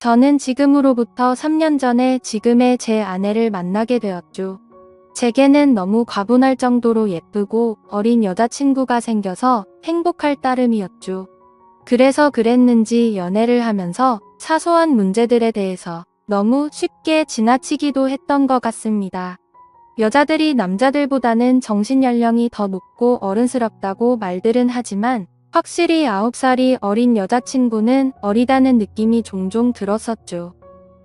저는 지금으로부터 3년 전에 지금의 제 아내를 만나게 되었죠. 제게는 너무 과분할 정도로 예쁘고 어린 여자친구가 생겨서 행복할 따름이었죠. 그래서 그랬는지 연애를 하면서 사소한 문제들에 대해서 너무 쉽게 지나치기도 했던 것 같습니다. 여자들이 남자들보다는 정신연령이 더 높고 어른스럽다고 말들은 하지만 확실히 9살이 어린 여자친구는 어리다는 느낌이 종종 들었었죠.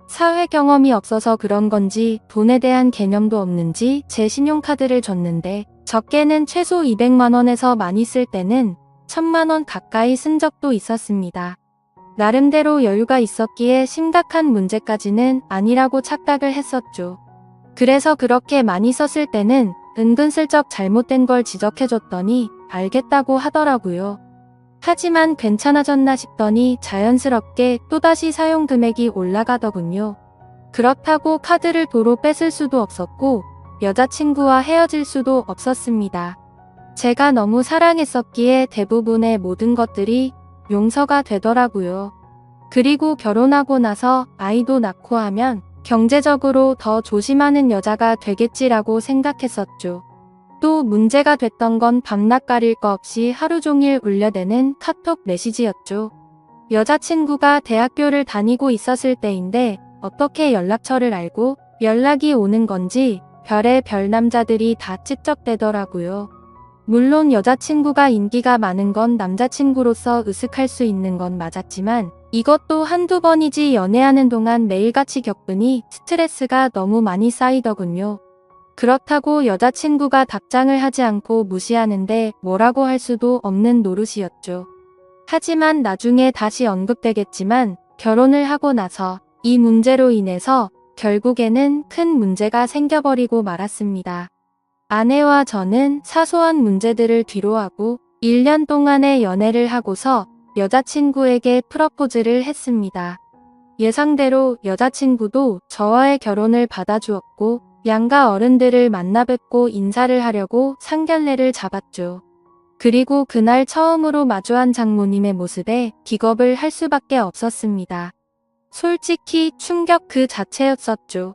사회 경험이 없어서 그런 건지 돈에 대한 개념도 없는지 제 신용카드를 줬는데 적게는 최소 200만 원에서 많이 쓸 때는 1000만 원 가까이 쓴 적도 있었습니다. 나름대로 여유가 있었기에 심각한 문제까지는 아니라고 착각을 했었죠. 그래서 그렇게 많이 썼을 때는 은근슬쩍 잘못된 걸 지적해줬더니 알겠다고 하더라고요. 하지만 괜찮아졌나 싶더니 자연스럽게 또다시 사용 금액이 올라가더군요. 그렇다고 카드를 도로 뺏을 수도 없었고 여자친구와 헤어질 수도 없었습니다. 제가 너무 사랑했었기에 대부분의 모든 것들이 용서가 되더라고요. 그리고 결혼하고 나서 아이도 낳고 하면 경제적으로 더 조심하는 여자가 되겠지라고 생각했었죠. 또 문제가 됐던 건 밤낮 가릴 거 없이 하루 종일 울려대는 카톡 메시지였죠. 여자친구가 대학교를 다니고 있었을 때인데 어떻게 연락처를 알고 연락이 오는 건지 별의 별 남자들이 다 찝쩍대더라고요. 물론 여자친구가 인기가 많은 건 남자친구로서 으슥할 수 있는 건 맞았지만 이것도 한두 번이지 연애하는 동안 매일같이 겪으니 스트레스가 너무 많이 쌓이더군요. 그렇다고 여자친구가 답장을 하지 않고 무시하는데 뭐라고 할 수도 없는 노릇이었죠. 하지만 나중에 다시 언급되겠지만 결혼을 하고 나서 이 문제로 인해서 결국에는 큰 문제가 생겨버리고 말았습니다. 아내와 저는 사소한 문제들을 뒤로하고 1년 동안의 연애를 하고서 여자친구에게 프러포즈를 했습니다. 예상대로 여자친구도 저와의 결혼을 받아주었고 양가 어른들을 만나 뵙고 인사를 하려고 상견례를 잡았죠. 그리고 그날 처음으로 마주한 장모님의 모습에 기겁을 할 수밖에 없었습니다. 솔직히 충격 그 자체였었죠.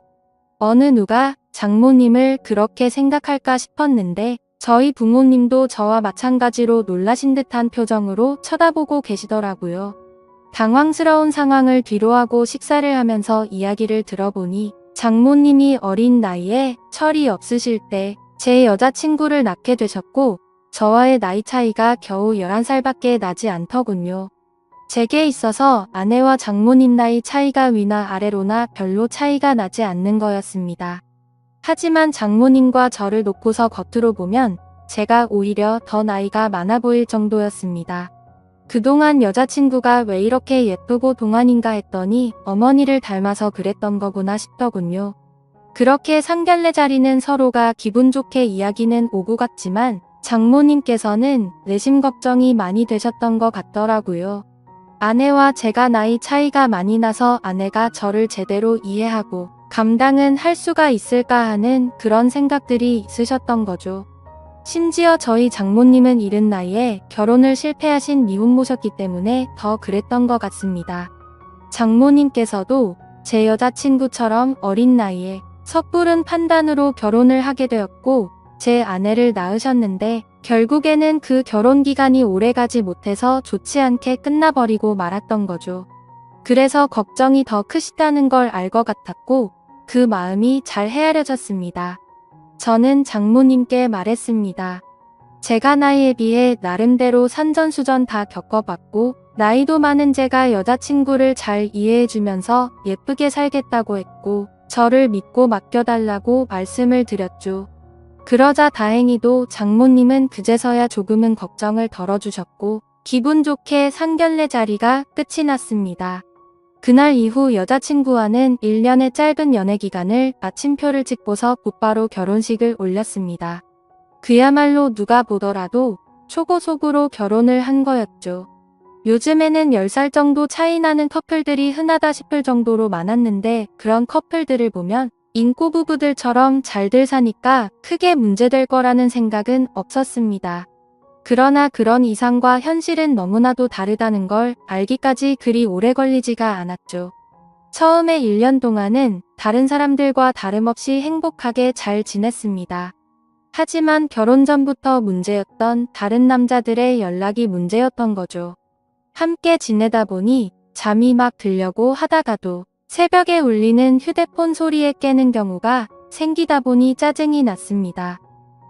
어느 누가 장모님을 그렇게 생각할까 싶었는데 저희 부모님도 저와 마찬가지로 놀라신 듯한 표정으로 쳐다보고 계시더라고요. 당황스러운 상황을 뒤로하고 식사를 하면서 이야기를 들어보니 장모님이 어린 나이에 철이 없으실 때 제 여자친구를 낳게 되셨고 저와의 나이 차이가 겨우 11살밖에 나지 않더군요. 제게 있어서 아내와 장모님 나이 차이가 위나 아래로나 별로 차이가 나지 않는 거였습니다. 하지만 장모님과 저를 놓고서 겉으로 보면 제가 오히려 더 나이가 많아 보일 정도였습니다. 그동안 여자친구가 왜 이렇게 예쁘고 동안인가 했더니 어머니를 닮아서 그랬던 거구나 싶더군요. 그렇게 상견례 자리는 서로가 기분 좋게 이야기는 오고 갔지만 장모님께서는 내심 걱정이 많이 되셨던 것 같더라고요. 아내와 제가 나이 차이가 많이 나서 아내가 저를 제대로 이해하고 감당은 할 수가 있을까 하는 그런 생각들이 있으셨던 거죠. 심지어 저희 장모님은 이른 나이에 결혼을 실패하신 미혼모셨기 때문에 더 그랬던 것 같습니다. 장모님께서도 제 여자친구처럼 어린 나이에 섣부른 판단으로 결혼을 하게 되었고 제 아내를 낳으셨는데 결국에는 그 결혼 기간이 오래가지 못해서 좋지 않게 끝나버리고 말았던 거죠. 그래서 걱정이 더 크시다는 걸 알 것 같았고 그 마음이 잘 헤아려졌습니다. 저는 장모님께 말했습니다. 제가 나이에 비해 나름대로 산전수전 다 겪어봤고 나이도 많은 제가 여자친구를 잘 이해해주면서 예쁘게 살겠다고 했고 저를 믿고 맡겨달라고 말씀을 드렸죠. 그러자 다행히도 장모님은 그제서야 조금은 걱정을 덜어주셨고 기분 좋게 상견례 자리가 끝이 났습니다. 그날 이후 여자친구와는 1년의 짧은 연애 기간을 마침표를 찍고서 곧바로 결혼식을 올렸습니다. 그야말로 누가 보더라도 초고속으로 결혼을 한 거였죠. 요즘에는 10살 정도 차이 나는 커플들이 흔하다 싶을 정도로 많았는데 그런 커플들을 보면 인꼬 부부들처럼 잘들 사니까 크게 문제될 거라는 생각은 없었습니다. 그러나 그런 이상과 현실은 너무나도 다르다는 걸 알기까지 그리 오래 걸리지가 않았죠. 처음에 1년 동안은 다른 사람들과 다름없이 행복하게 잘 지냈습니다. 하지만 결혼 전부터 문제였던 다른 남자들의 연락이 문제였던 거죠. 함께 지내다 보니 잠이 막 들려고 하다가도 새벽에 울리는 휴대폰 소리에 깨는 경우가 생기다 보니 짜증이 났습니다.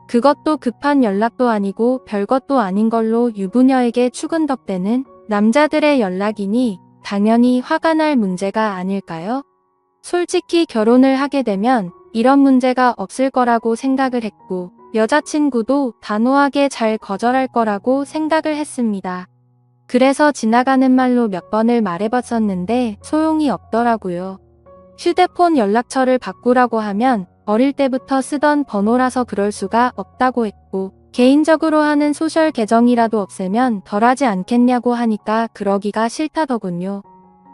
그것도 급한 연락도 아니고 별것도 아닌 걸로 유부녀에게 추근덕대는 남자들의 연락이니 당연히 화가 날 문제가 아닐까요? 솔직히 결혼을 하게 되면 이런 문제가 없을 거라고 생각을 했고 여자친구도 단호하게 잘 거절할 거라고 생각을 했습니다. 그래서 지나가는 말로 몇 번을 말해봤었는데 소용이 없더라고요. 휴대폰 연락처를 바꾸라고 하면 어릴 때부터 쓰던 번호라서 그럴 수가 없다고 했고 개인적으로 하는 소셜 계정이라도 없애면 덜하지 않겠냐고 하니까 그러기가 싫다더군요.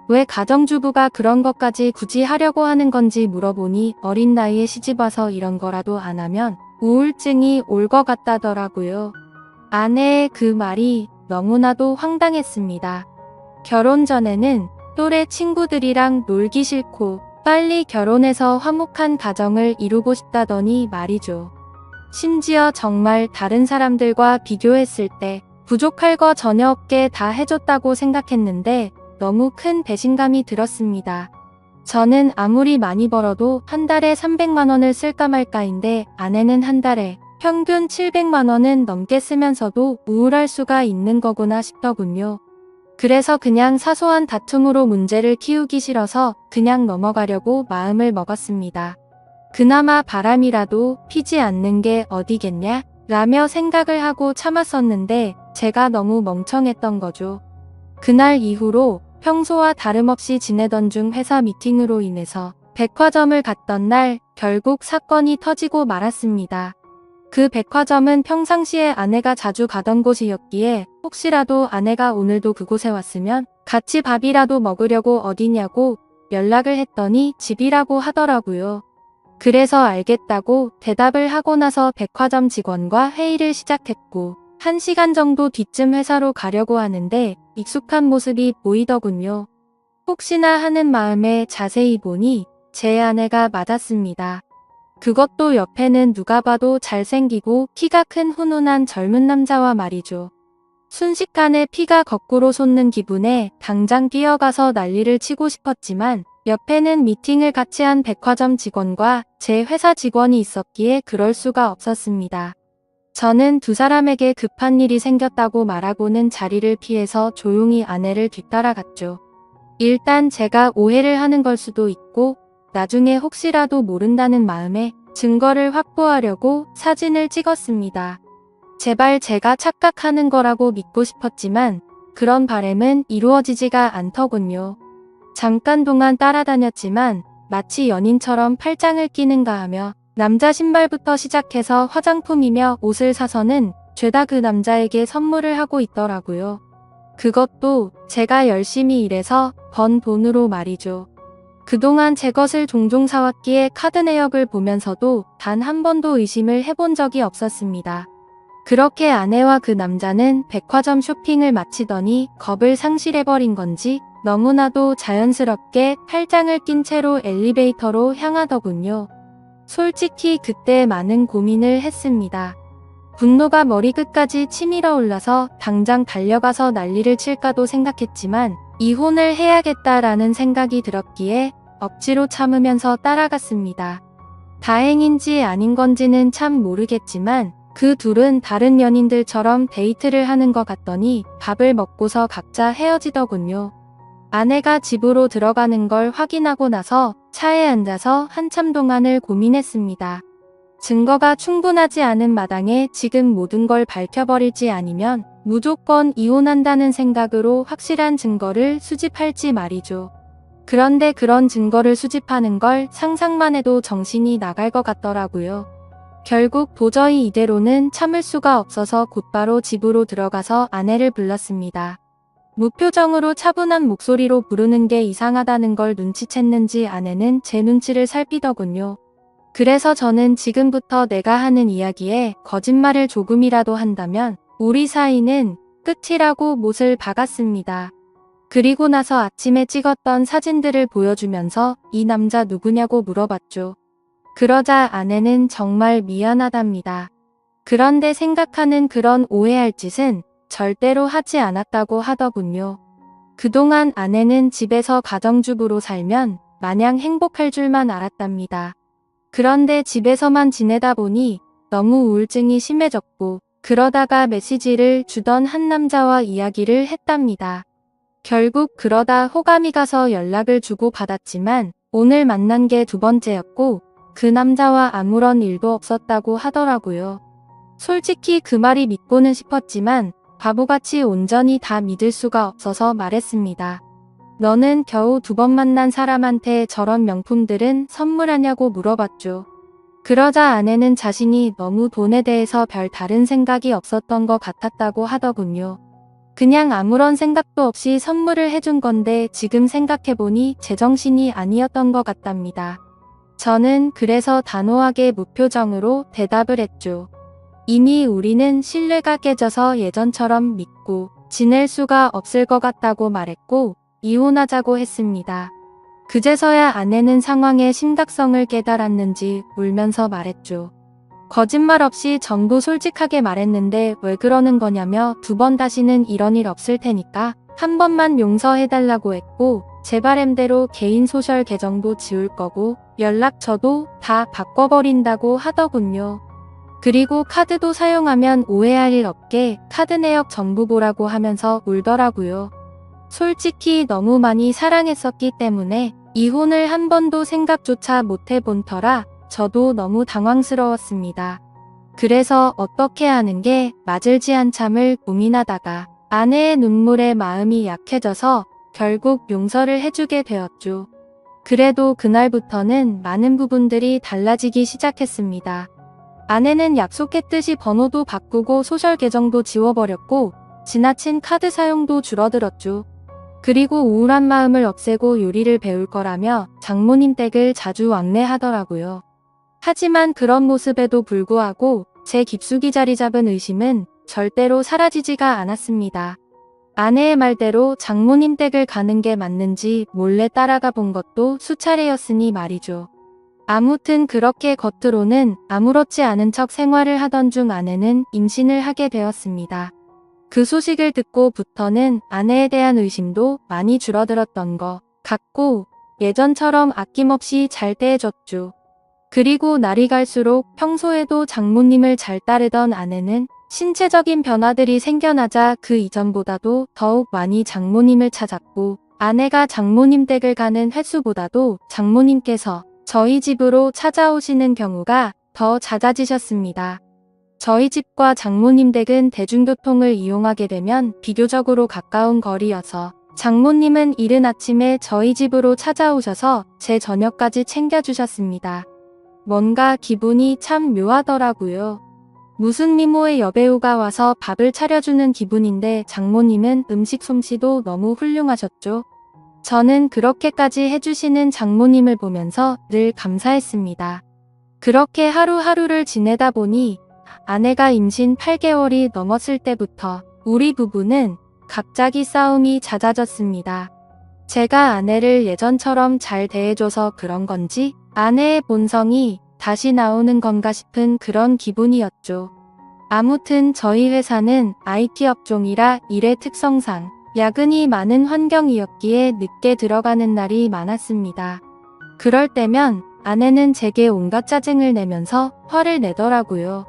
왜 가정주부가 그런 것까지 굳이 하려고 하는 건지 물어보니 어린 나이에 시집와서 이런 거라도 안 하면 우울증이 올 것 같다더라고요. 아내의 그 말이 너무나도 황당했습니다. 결혼 전에는 또래 친구들이랑 놀기 싫고 빨리 결혼해서 화목한 가정을 이루고 싶다더니 말이죠. 심지어 정말 다른 사람들과 비교했을 때 부족할 거 전혀 없게 다 해줬다고 생각했는데 너무 큰 배신감이 들었습니다. 저는 아무리 많이 벌어도 한 달에 300만 원을 쓸까 말까인데 아내는 한 달에 평균 700만 원은 넘게 쓰면서도 우울할 수가 있는 거구나 싶더군요. 그래서 그냥 사소한 다툼으로 문제를 키우기 싫어서 그냥 넘어가려고 마음을 먹었습니다. 그나마 바람이라도 피지 않는 게 어디겠냐? 라며 생각을 하고 참았었는데 제가 너무 멍청했던 거죠. 그날 이후로 평소와 다름없이 지내던 중 회사 미팅으로 인해서 백화점을 갔던 날 결국 사건이 터지고 말았습니다. 그 백화점은 평상시에 아내가 자주 가던 곳이었기에 혹시라도 아내가 오늘도 그곳에 왔으면 같이 밥이라도 먹으려고 어디냐고 연락을 했더니 집이라고 하더라고요. 그래서 알겠다고 대답을 하고 나서 백화점 직원과 회의를 시작했고 1시간 정도 뒤쯤 회사로 가려고 하는데 익숙한 모습이 보이더군요. 혹시나 하는 마음에 자세히 보니 제 아내가 맞았습니다. 그것도 옆에는 누가 봐도 잘생기고 키가 큰 훈훈한 젊은 남자와 말이죠. 순식간에 피가 거꾸로 솟는 기분에 당장 뛰어가서 난리를 치고 싶었지만 옆에는 미팅을 같이 한 백화점 직원과 제 회사 직원이 있었기에 그럴 수가 없었습니다. 저는 두 사람에게 급한 일이 생겼다고 말하고는 자리를 피해서 조용히 아내를 뒤따라갔죠. 일단 제가 오해를 하는 걸 수도 있고 나중에 혹시라도 모른다는 마음에 증거를 확보하려고 사진을 찍었습니다. 제발 제가 착각하는 거라고 믿고 싶었지만 그런 바람은 이루어지지가 않더군요. 잠깐 동안 따라다녔지만 마치 연인처럼 팔짱을 끼는가 하며 남자 신발부터 시작해서 화장품이며 옷을 사서는 죄다 그 남자에게 선물을 하고 있더라고요. 그것도 제가 열심히 일해서 번 돈으로 말이죠. 그동안 제 것을 종종 사왔기에 카드 내역을 보면서도 단 한 번도 의심을 해본 적이 없었습니다. 그렇게 아내와 그 남자는 백화점 쇼핑을 마치더니 겁을 상실해버린 건지 너무나도 자연스럽게 팔짱을 낀 채로 엘리베이터로 향하더군요. 솔직히 그때 많은 고민을 했습니다. 분노가 머리끝까지 치밀어 올라서 당장 달려가서 난리를 칠까도 생각했지만 이혼을 해야겠다라는 생각이 들었기에 억지로 참으면서 따라갔습니다. 다행인지 아닌 건지는 참 모르겠지만 그 둘은 다른 연인들처럼 데이트를 하는 것 같더니 밥을 먹고서 각자 헤어지더군요. 아내가 집으로 들어가는 걸 확인하고 나서 차에 앉아서 한참 동안을 고민했습니다. 증거가 충분하지 않은 마당에 지금 모든 걸 밝혀버릴지 아니면 무조건 이혼한다는 생각으로 확실한 증거를 수집할지 말이죠. 그런데 그런 증거를 수집하는 걸 상상만 해도 정신이 나갈 것 같더라고요. 결국 도저히 이대로는 참을 수가 없어서 곧바로 집으로 들어가서 아내를 불렀습니다. 무표정으로 차분한 목소리로 부르는 게 이상하다는 걸 눈치챘는지 아내는 제 눈치를 살피더군요. 그래서 저는 지금부터 내가 하는 이야기에 거짓말을 조금이라도 한다면 우리 사이는 끝이라고 못을 박았습니다. 그리고 나서 아침에 찍었던 사진들을 보여주면서 이 남자 누구냐고 물어봤죠. 그러자 아내는 정말 미안하답니다. 그런데 생각하는 그런 오해할 짓은 절대로 하지 않았다고 하더군요. 그동안 아내는 집에서 가정주부로 살면 마냥 행복할 줄만 알았답니다. 그런데 집에서만 지내다 보니 너무 우울증이 심해졌고 그러다가 메시지를 주던 한 남자와 이야기를 했답니다. 결국 그러다 호감이 가서 연락을 주고 받았지만 오늘 만난 게 두 번째였고 그 남자와 아무런 일도 없었다고 하더라고요. 솔직히 그 말이 믿고는 싶었지만 바보같이 온전히 다 믿을 수가 없어서 말했습니다. 너는 겨우 두 번 만난 사람한테 저런 명품들은 선물하냐고 물어봤죠. 그러자 아내는 자신이 너무 돈에 대해서 별 다른 생각이 없었던 것 같았다고 하더군요. 그냥 아무런 생각도 없이 선물을 해준 건데 지금 생각해보니 제정신이 아니었던 것 같답니다. 저는 그래서 단호하게 무표정으로 대답을 했죠. 이미 우리는 신뢰가 깨져서 예전처럼 믿고 지낼 수가 없을 것 같다고 말했고 이혼하자고 했습니다. 그제서야 아내는 상황의 심각성을 깨달았는지 울면서 말했죠. 거짓말 없이 전부 솔직하게 말했는데 왜 그러는 거냐며 두 번 다시는 이런 일 없을 테니까 한 번만 용서해달라고 했고 제 바램대로 개인 소셜 계정도 지울 거고 연락처도 다 바꿔버린다고 하더군요. 그리고 카드도 사용하면 오해할 일 없게 카드 내역 전부 보라고 하면서 울더라고요. 솔직히 너무 많이 사랑했었기 때문에 이혼을 한 번도 생각조차 못 해본 터라 저도 너무 당황스러웠습니다. 그래서 어떻게 하는 게 맞을지 한참을 고민하다가 아내의 눈물에 마음이 약해져서 결국 용서를 해주게 되었죠. 그래도 그날부터는 많은 부분들이 달라지기 시작했습니다. 아내는 약속했듯이 번호도 바꾸고 소셜 계정도 지워버렸고 지나친 카드 사용도 줄어들었죠. 그리고 우울한 마음을 없애고 요리를 배울 거라며 장모님 댁을 자주 왕래하더라고요. 하지만 그런 모습에도 불구하고 제 깊숙이 자리 잡은 의심은 절대로 사라지지가 않았습니다. 아내의 말대로 장모님 댁을 가는 게 맞는지 몰래 따라가 본 것도 수차례였으니 말이죠. 아무튼 그렇게 겉으로는 아무렇지 않은 척 생활을 하던 중 아내는 임신을 하게 되었습니다. 그 소식을 듣고부터는 아내에 대한 의심도 많이 줄어들었던 것 같고 예전처럼 아낌없이 잘 대해줬죠. 그리고 날이 갈수록 평소에도 장모님을 잘 따르던 아내는 신체적인 변화들이 생겨나자 그 이전보다도 더욱 많이 장모님을 찾았고 아내가 장모님 댁을 가는 횟수보다도 장모님께서 저희 집으로 찾아오시는 경우가 더 잦아지셨습니다. 저희 집과 장모님 댁은 대중교통을 이용하게 되면 비교적으로 가까운 거리여서 장모님은 이른 아침에 저희 집으로 찾아오셔서 제 저녁까지 챙겨주셨습니다. 뭔가 기분이 참 묘하더라고요. 무슨 미모의 여배우가 와서 밥을 차려주는 기분인데 장모님은 음식 솜씨도 너무 훌륭하셨죠. 저는 그렇게까지 해주시는 장모님을 보면서 늘 감사했습니다. 그렇게 하루하루를 지내다 보니 아내가 임신 8개월이 넘었을 때부터 우리 부부는 갑자기 싸움이 잦아졌습니다. 제가 아내를 예전처럼 잘 대해줘서 그런 건지 아내의 본성이 다시 나오는 건가 싶은 그런 기분이었죠. 아무튼 저희 회사는 IT 업종이라 일의 특성상 야근이 많은 환경이었기에 늦게 들어가는 날이 많았습니다. 그럴 때면 아내는 제게 온갖 짜증을 내면서 화를 내더라고요.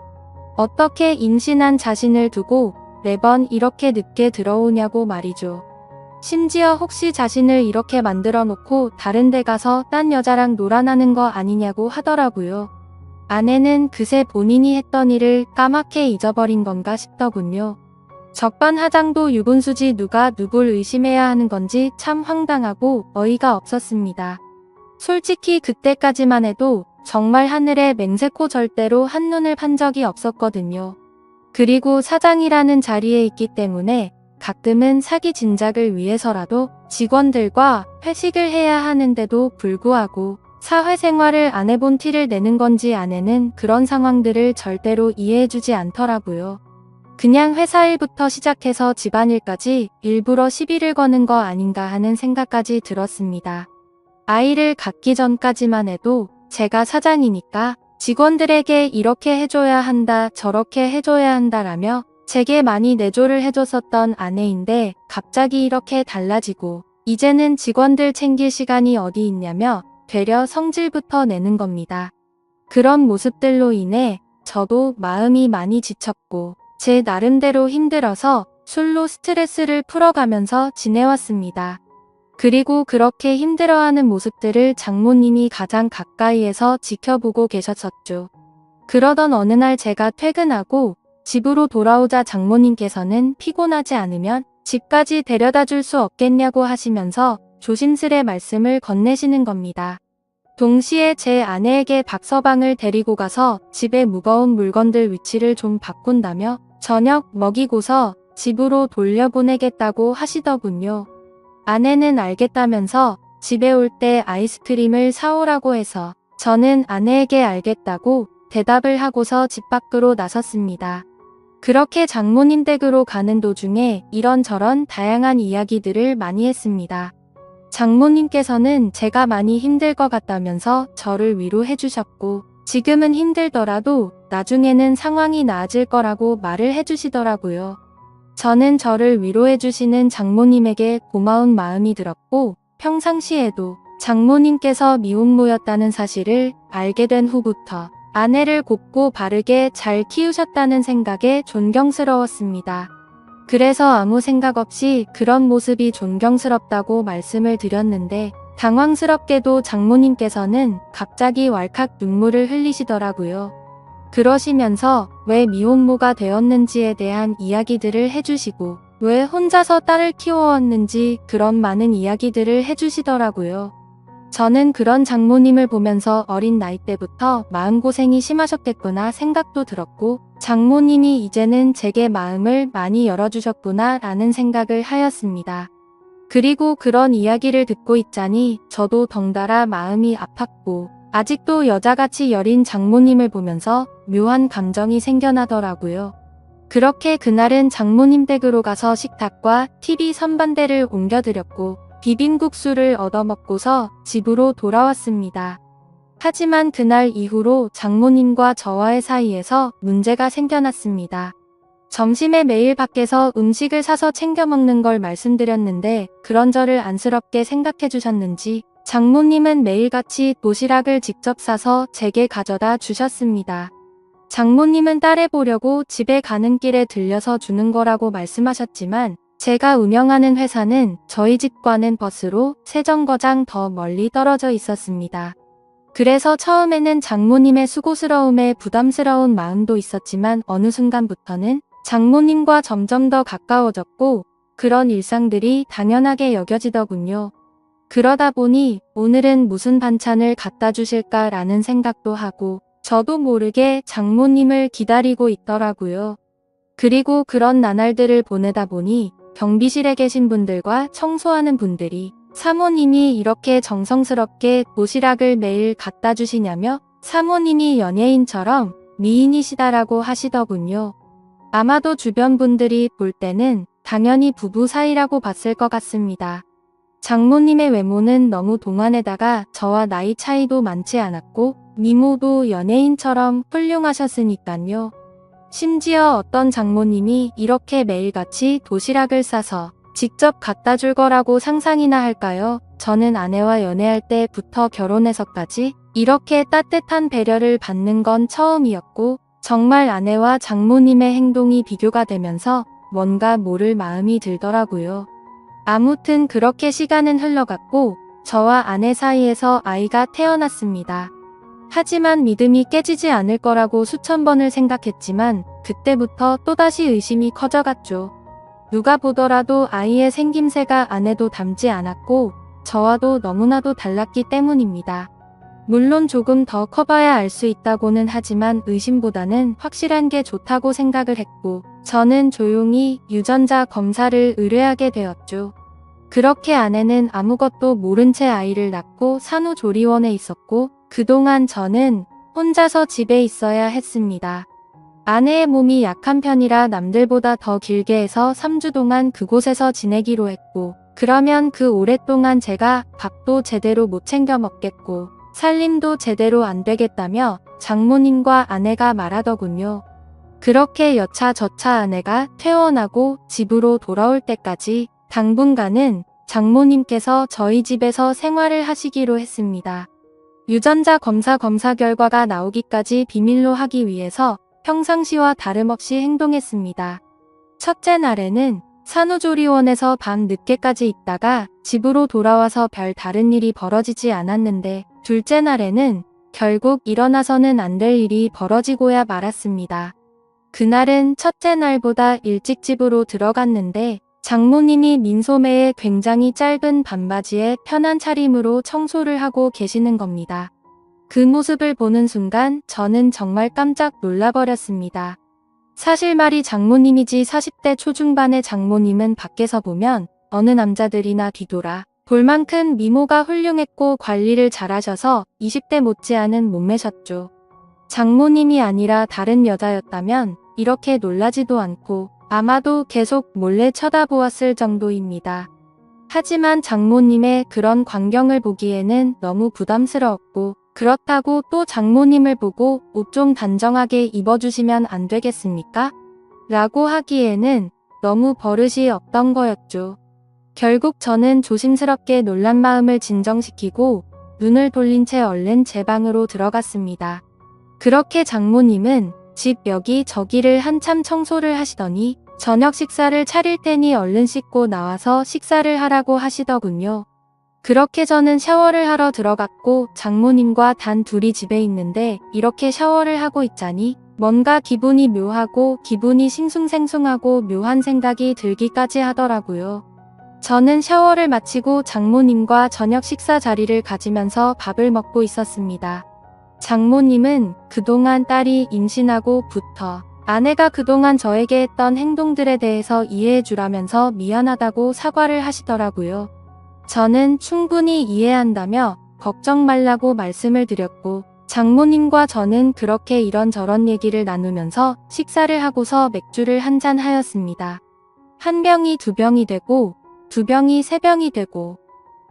어떻게 임신한 자신을 두고 매번 이렇게 늦게 들어오냐고 말이죠. 심지어 혹시 자신을 이렇게 만들어 놓고 다른 데 가서 딴 여자랑 놀아나는 거 아니냐고 하더라고요. 아내는 그새 본인이 했던 일을 까맣게 잊어버린 건가 싶더군요. 적반하장도 유분수지 누가 누굴 의심해야 하는 건지 참 황당하고 어이가 없었습니다. 솔직히 그때까지만 해도 정말 하늘에 맹세코 절대로 한눈을 판 적이 없었거든요. 그리고 사장이라는 자리에 있기 때문에 가끔은 사기 진작을 위해서라도 직원들과 회식을 해야 하는데도 불구하고 사회생활을 안 해본 티를 내는 건지 아내는 그런 상황들을 절대로 이해해주지 않더라고요. 그냥 회사 일부터 시작해서 집안일까지 일부러 시비를 거는 거 아닌가 하는 생각까지 들었습니다. 아이를 갖기 전까지만 해도 제가 사장이니까 직원들에게 이렇게 해줘야 한다, 저렇게 해줘야 한다라며 제게 많이 내조를 해줬었던 아내인데 갑자기 이렇게 달라지고 이제는 직원들 챙길 시간이 어디 있냐며 되려 성질부터 내는 겁니다. 그런 모습들로 인해 저도 마음이 많이 지쳤고 제 나름대로 힘들어서 술로 스트레스를 풀어가면서 지내왔습니다. 그리고 그렇게 힘들어하는 모습들을 장모님이 가장 가까이에서 지켜보고 계셨었죠. 그러던 어느 날 제가 퇴근하고 집으로 돌아오자 장모님께서는 피곤하지 않으면 집까지 데려다 줄 수 없겠냐고 하시면서 조심스레 말씀을 건네시는 겁니다. 동시에 제 아내에게 박서방을 데리고 가서 집에 무거운 물건들 위치를 좀 바꾼다며 저녁 먹이고서 집으로 돌려보내겠다고 하시더군요. 아내는 알겠다면서 집에 올 때 아이스크림을 사오라고 해서 저는 아내에게 알겠다고 대답을 하고서 집 밖으로 나섰습니다. 그렇게 장모님 댁으로 가는 도중에 이런저런 다양한 이야기들을 많이 했습니다. 장모님께서는 제가 많이 힘들 것 같다면서 저를 위로해 주셨고 지금은 힘들더라도 나중에는 상황이 나아질 거라고 말을 해주시더라고요. 저는 저를 위로해 주시는 장모님에게 고마운 마음이 들었고 평상시에도 장모님께서 미혼모였다는 사실을 알게 된 후부터 아내를 곱고 바르게 잘 키우셨다는 생각에 존경스러웠습니다. 그래서 아무 생각 없이 그런 모습이 존경스럽다고 말씀을 드렸는데 당황스럽게도 장모님께서는 갑자기 왈칵 눈물을 흘리시더라고요. 그러시면서 왜 미혼모가 되었는지에 대한 이야기들을 해주시고 왜 혼자서 딸을 키워왔는지 그런 많은 이야기들을 해주시더라고요. 저는 그런 장모님을 보면서 어린 나이 때부터 마음고생이 심하셨겠구나 생각도 들었고 장모님이 이제는 제게 마음을 많이 열어주셨구나 라는 생각을 하였습니다. 그리고 그런 이야기를 듣고 있자니 저도 덩달아 마음이 아팠고 아직도 여자같이 여린 장모님을 보면서 묘한 감정이 생겨나더라고요. 그렇게 그날은 장모님 댁으로 가서 식탁과 TV 선반대를 옮겨드렸고 비빔국수를 얻어먹고서 집으로 돌아왔습니다. 하지만 그날 이후로 장모님과 저와의 사이에서 문제가 생겨났습니다. 점심에 매일 밖에서 음식을 사서 챙겨 먹는 걸 말씀드렸는데 그런 저를 안쓰럽게 생각해 주셨는지 장모님은 매일같이 도시락을 직접 싸서 제게 가져다 주셨습니다. 장모님은 딸애 보려고 집에 가는 길에 들려서 주는 거라고 말씀하셨지만 제가 운영하는 회사는 저희 집과는 버스로 세정거장 더 멀리 떨어져 있었습니다. 그래서 처음에는 장모님의 수고스러움에 부담스러운 마음도 있었지만 어느 순간부터는 장모님과 점점 더 가까워졌고 그런 일상들이 당연하게 여겨지더군요. 그러다 보니 오늘은 무슨 반찬을 갖다 주실까라는 생각도 하고 저도 모르게 장모님을 기다리고 있더라고요. 그리고 그런 나날들을 보내다 보니 경비실에 계신 분들과 청소하는 분들이 사모님이 이렇게 정성스럽게 도시락을 매일 갖다 주시냐며 사모님이 연예인처럼 미인이시다라고 하시더군요. 아마도 주변 분들이 볼 때는 당연히 부부 사이라고 봤을 것 같습니다. 장모님의 외모는 너무 동안에다가 저와 나이 차이도 많지 않았고 미모도 연예인처럼 훌륭하셨으니깐요. 심지어 어떤 장모님이 이렇게 매일같이 도시락을 싸서 직접 갖다 줄 거라고 상상이나 할까요? 저는 아내와 연애할 때부터 결혼해서까지 이렇게 따뜻한 배려를 받는 건 처음이었고 정말 아내와 장모님의 행동이 비교가 되면서 뭔가 모를 마음이 들더라고요. 아무튼 그렇게 시간은 흘러갔고 저와 아내 사이에서 아이가 태어났습니다. 하지만 믿음이 깨지지 않을 거라고 수천 번을 생각했지만 그때부터 또다시 의심이 커져갔죠. 누가 보더라도 아이의 생김새가 아내도 닮지 않았고 저와도 너무나도 달랐기 때문입니다. 물론 조금 더 커봐야 알 수 있다고는 하지만 의심보다는 확실한 게 좋다고 생각을 했고 저는 조용히 유전자 검사를 의뢰하게 되었죠. 그렇게 아내는 아무것도 모른 채 아이를 낳고 산후조리원에 있었고 그동안 저는 혼자서 집에 있어야 했습니다. 아내의 몸이 약한 편이라 남들보다 더 길게 해서 3주 동안 그곳에서 지내기로 했고, 그러면 그 오랫동안 제가 밥도 제대로 못 챙겨 먹겠고 살림도 제대로 안 되겠다며 장모님과 아내가 말하더군요. 그렇게 여차저차 아내가 퇴원하고 집으로 돌아올 때까지 당분간은 장모님께서 저희 집에서 생활을 하시기로 했습니다. 유전자 검사 결과가 나오기까지 비밀로 하기 위해서 평상시와 다름없이 행동했습니다. 첫째 날에는 산후조리원에서 밤 늦게까지 있다가 집으로 돌아와서 별 다른 일이 벌어지지 않았는데, 둘째 날에는 결국 일어나서는 안 될 일이 벌어지고야 말았습니다. 그날은 첫째 날보다 일찍 집으로 들어갔는데 장모님이 민소매에 굉장히 짧은 반바지에 편한 차림으로 청소를 하고 계시는 겁니다. 그 모습을 보는 순간 저는 정말 깜짝 놀라버렸습니다. 사실 말이 장모님이지 40대 초중반의 장모님은 밖에서 보면 어느 남자들이나 뒤돌아 볼 만큼 미모가 훌륭했고 관리를 잘하셔서 20대 못지않은 몸매셨죠. 장모님이 아니라 다른 여자였다면 이렇게 놀라지도 않고 아마도 계속 몰래 쳐다보았을 정도입니다. 하지만 장모님의 그런 광경을 보기에는 너무 부담스러웠고, 그렇다고 또 장모님을 보고 옷 좀 단정하게 입어주시면 안 되겠습니까? 라고 하기에는 너무 버릇이 없던 거였죠. 결국 저는 조심스럽게 놀란 마음을 진정시키고 눈을 돌린 채 얼른 제 방으로 들어갔습니다. 그렇게 장모님은 집 여기저기를 한참 청소를 하시더니 저녁 식사를 차릴 테니 얼른 씻고 나와서 식사를 하라고 하시더군요. 그렇게 저는 샤워를 하러 들어갔고 장모님과 단 둘이 집에 있는데 이렇게 샤워를 하고 있자니 뭔가 기분이 묘하고 기분이 싱숭생숭하고 묘한 생각이 들기까지 하더라고요. 저는 샤워를 마치고 장모님과 저녁 식사 자리를 가지면서 밥을 먹고 있었습니다. 장모님은 그동안 딸이 임신하고부터 아내가 그동안 저에게 했던 행동들에 대해서 이해해 주라면서 미안하다고 사과를 하시더라고요. 저는 충분히 이해한다며 걱정 말라고 말씀을 드렸고 장모님과 저는 그렇게 이런저런 얘기를 나누면서 식사를 하고서 맥주를 한잔 하였습니다. 한 병이 두 병이 되고 두 병이 세 병이 되고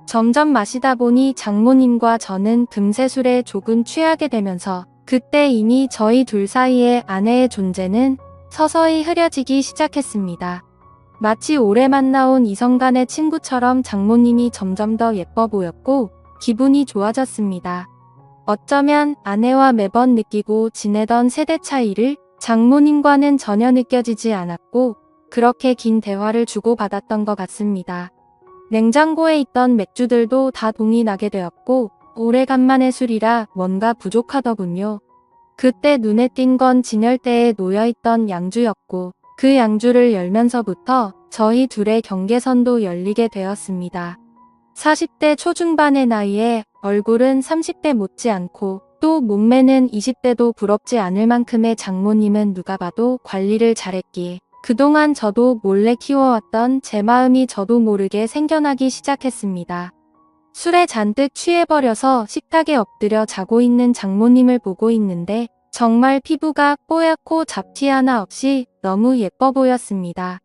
점점 마시다 보니 장모님과 저는 금세 술에 조금 취하게 되면서 그때 이미 저희 둘 사이의 아내의 존재는 서서히 흐려지기 시작했습니다. 마치 오래 만나온 이성 간의 친구처럼 장모님이 점점 더 예뻐 보였고 기분이 좋아졌습니다. 어쩌면 아내와 매번 느끼고 지내던 세대 차이를 장모님과는 전혀 느껴지지 않았고 그렇게 긴 대화를 주고받았던 것 같습니다. 냉장고에 있던 맥주들도 다 동이 나게 되었고 오래간만에 술이라 뭔가 부족하더군요. 그때 눈에 띈 건 진열대에 놓여있던 양주였고 그 양주를 열면서부터 저희 둘의 경계선도 열리게 되었습니다. 40대 초중반의 나이에 얼굴은 30대 못지않고 또 몸매는 20대도 부럽지 않을 만큼의 장모님은 누가 봐도 관리를 잘했기에 그동안 저도 몰래 키워왔던 제 마음이 저도 모르게 생겨나기 시작했습니다. 술에 잔뜩 취해버려서 식탁에 엎드려 자고 있는 장모님을 보고 있는데 정말 피부가 뽀얗고 잡티 하나 없이 너무 예뻐 보였습니다.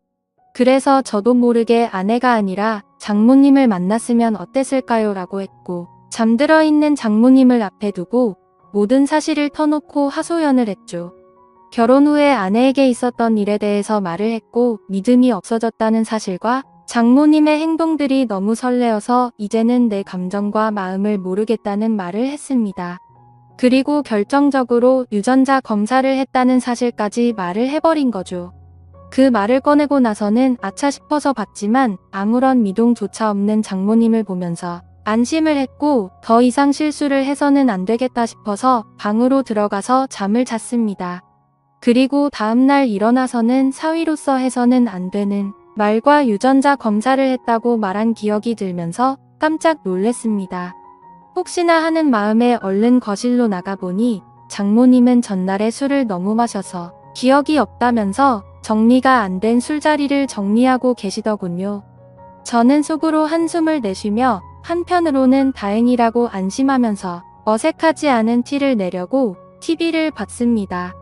그래서 저도 모르게 아내가 아니라 장모님을 만났으면 어땠을까요? 라고 했고 잠들어 있는 장모님을 앞에 두고 모든 사실을 터놓고 하소연을 했죠. 결혼 후에 아내에게 있었던 일에 대해서 말을 했고 믿음이 없어졌다는 사실과 장모님의 행동들이 너무 설레어서 이제는 내 감정과 마음을 모르겠다는 말을 했습니다. 그리고 결정적으로 유전자 검사를 했다는 사실까지 말을 해버린 거죠. 그 말을 꺼내고 나서는 아차 싶어서 봤지만 아무런 미동조차 없는 장모님을 보면서 안심을 했고 더 이상 실수를 해서는 안 되겠다 싶어서 방으로 들어가서 잠을 잤습니다. 그리고 다음날 일어나서는 사위로서 해서는 안 되는 말과 유전자 검사를 했다고 말한 기억이 들면서 깜짝 놀랐습니다. 혹시나 하는 마음에 얼른 거실로 나가보니 장모님은 전날에 술을 너무 마셔서 기억이 없다면서 정리가 안 된 술자리를 정리하고 계시더군요. 저는 속으로 한숨을 내쉬며 한편으로는 다행이라고 안심하면서 어색하지 않은 티를 내려고 TV를 봤습니다.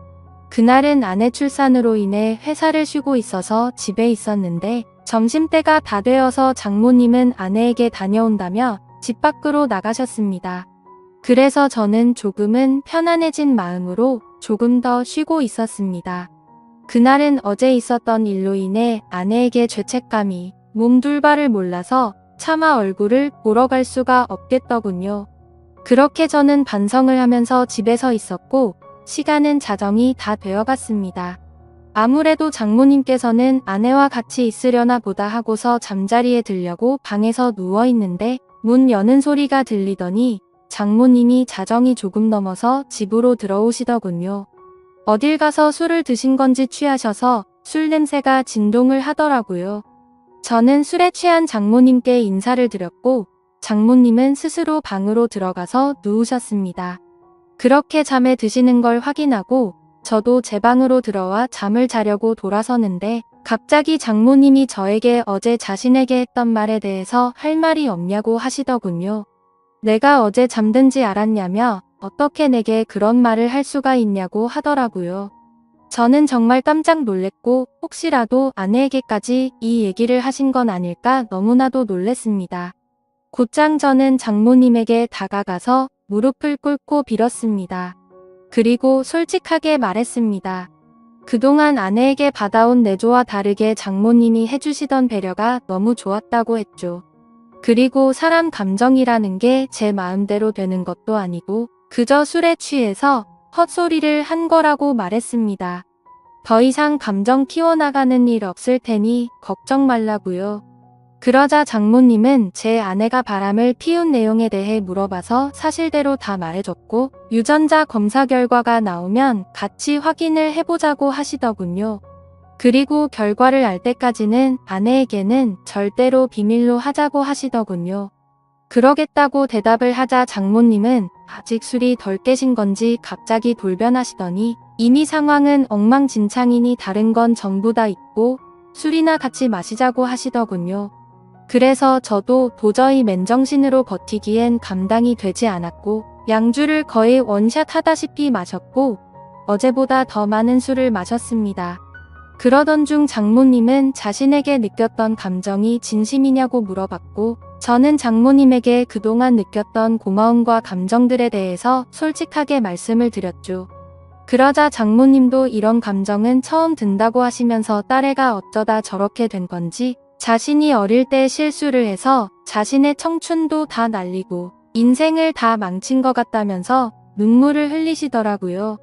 그날은 아내 출산으로 인해 회사를 쉬고 있어서 집에 있었는데 점심때가 다 되어서 장모님은 아내에게 다녀온다며 집 밖으로 나가셨습니다. 그래서 저는 조금은 편안해진 마음으로 조금 더 쉬고 있었습니다. 그날은 어제 있었던 일로 인해 아내에게 죄책감이 몸둘바를 몰라서 차마 얼굴을 보러 갈 수가 없겠더군요. 그렇게 저는 반성을 하면서 집에서 있었고 시간은 자정이 다 되어갔습니다. 아무래도 장모님께서는 아내와 같이 있으려나 보다 하고서 잠자리에 들려고 방에서 누워있는데 문 여는 소리가 들리더니 장모님이 자정이 조금 넘어서 집으로 들어오시더군요. 어딜 가서 술을 드신 건지 취하셔서 술 냄새가 진동을 하더라고요. 저는 술에 취한 장모님께 인사를 드렸고 장모님은 스스로 방으로 들어가서 누우셨습니다. 그렇게 잠에 드시는 걸 확인하고 저도 제 방으로 들어와 잠을 자려고 돌아서는데 갑자기 장모님이 저에게 어제 자신에게 했던 말에 대해서 할 말이 없냐고 하시더군요. 내가 어제 잠든지 알았냐며 어떻게 내게 그런 말을 할 수가 있냐고 하더라고요. 저는 정말 깜짝 놀랬고 혹시라도 아내에게까지 이 얘기를 하신 건 아닐까 너무나도 놀랬습니다. 곧장 저는 장모님에게 다가가서 무릎을 꿇고 빌었습니다. 그리고 솔직하게 말했습니다. 그동안 아내에게 받아온 내조와 다르게 장모님이 해주시던 배려가 너무 좋았다고 했죠. 그리고 사람 감정이라는 게 제 마음대로 되는 것도 아니고 그저 술에 취해서 헛소리를 한 거라고 말했습니다. 더 이상 감정 키워나가는 일 없을 테니 걱정 말라고요. 그러자 장모님은 제 아내가 바람을 피운 내용에 대해 물어봐서 사실대로 다 말해줬고 유전자 검사 결과가 나오면 같이 확인을 해보자고 하시더군요. 그리고 결과를 알 때까지는 아내에게는 절대로 비밀로 하자고 하시더군요. 그러겠다고 대답을 하자 장모님은 아직 술이 덜 깨신 건지 갑자기 돌변하시더니 이미 상황은 엉망진창이니 다른 건 전부 다 잊고 술이나 같이 마시자고 하시더군요. 그래서 저도 도저히 맨정신으로 버티기엔 감당이 되지 않았고 양주를 거의 원샷 하다시피 마셨고 어제보다 더 많은 술을 마셨습니다. 그러던 중 장모님은 자신에게 느꼈던 감정이 진심이냐고 물어봤고 저는 장모님에게 그동안 느꼈던 고마움과 감정들에 대해서 솔직하게 말씀을 드렸죠. 그러자 장모님도 이런 감정은 처음 든다고 하시면서 딸애가 어쩌다 저렇게 된 건지 자신이 어릴 때 실수를 해서 자신의 청춘도 다 날리고 인생을 다 망친 것 같다면서 눈물을 흘리시더라고요.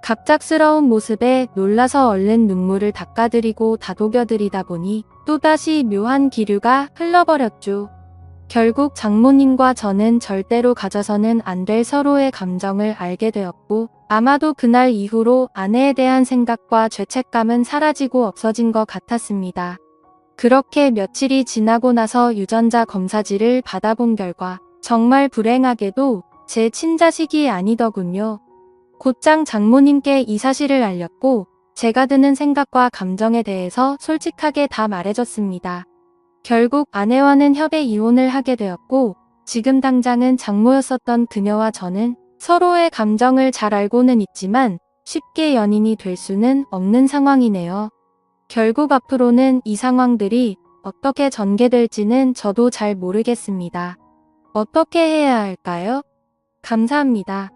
갑작스러운 모습에 놀라서 얼른 눈물을 닦아드리고 다독여드리다 보니 또다시 묘한 기류가 흘러버렸죠. 결국 장모님과 저는 절대로 가져서는 안 될 서로의 감정을 알게 되었고 아마도 그날 이후로 아내에 대한 생각과 죄책감은 사라지고 없어진 것 같았습니다. 그렇게 며칠이 지나고 나서 유전자 검사지를 받아본 결과 정말 불행하게도 제 친자식이 아니더군요. 곧장 장모님께 이 사실을 알렸고 제가 드는 생각과 감정에 대해서 솔직하게 다 말해줬습니다. 결국 아내와는 협의 이혼을 하게 되었고 지금 당장은 장모였었던 그녀와 저는 서로의 감정을 잘 알고는 있지만 쉽게 연인이 될 수는 없는 상황이네요. 결국 앞으로는 이 상황들이 어떻게 전개될지는 저도 잘 모르겠습니다. 어떻게 해야 할까요? 감사합니다.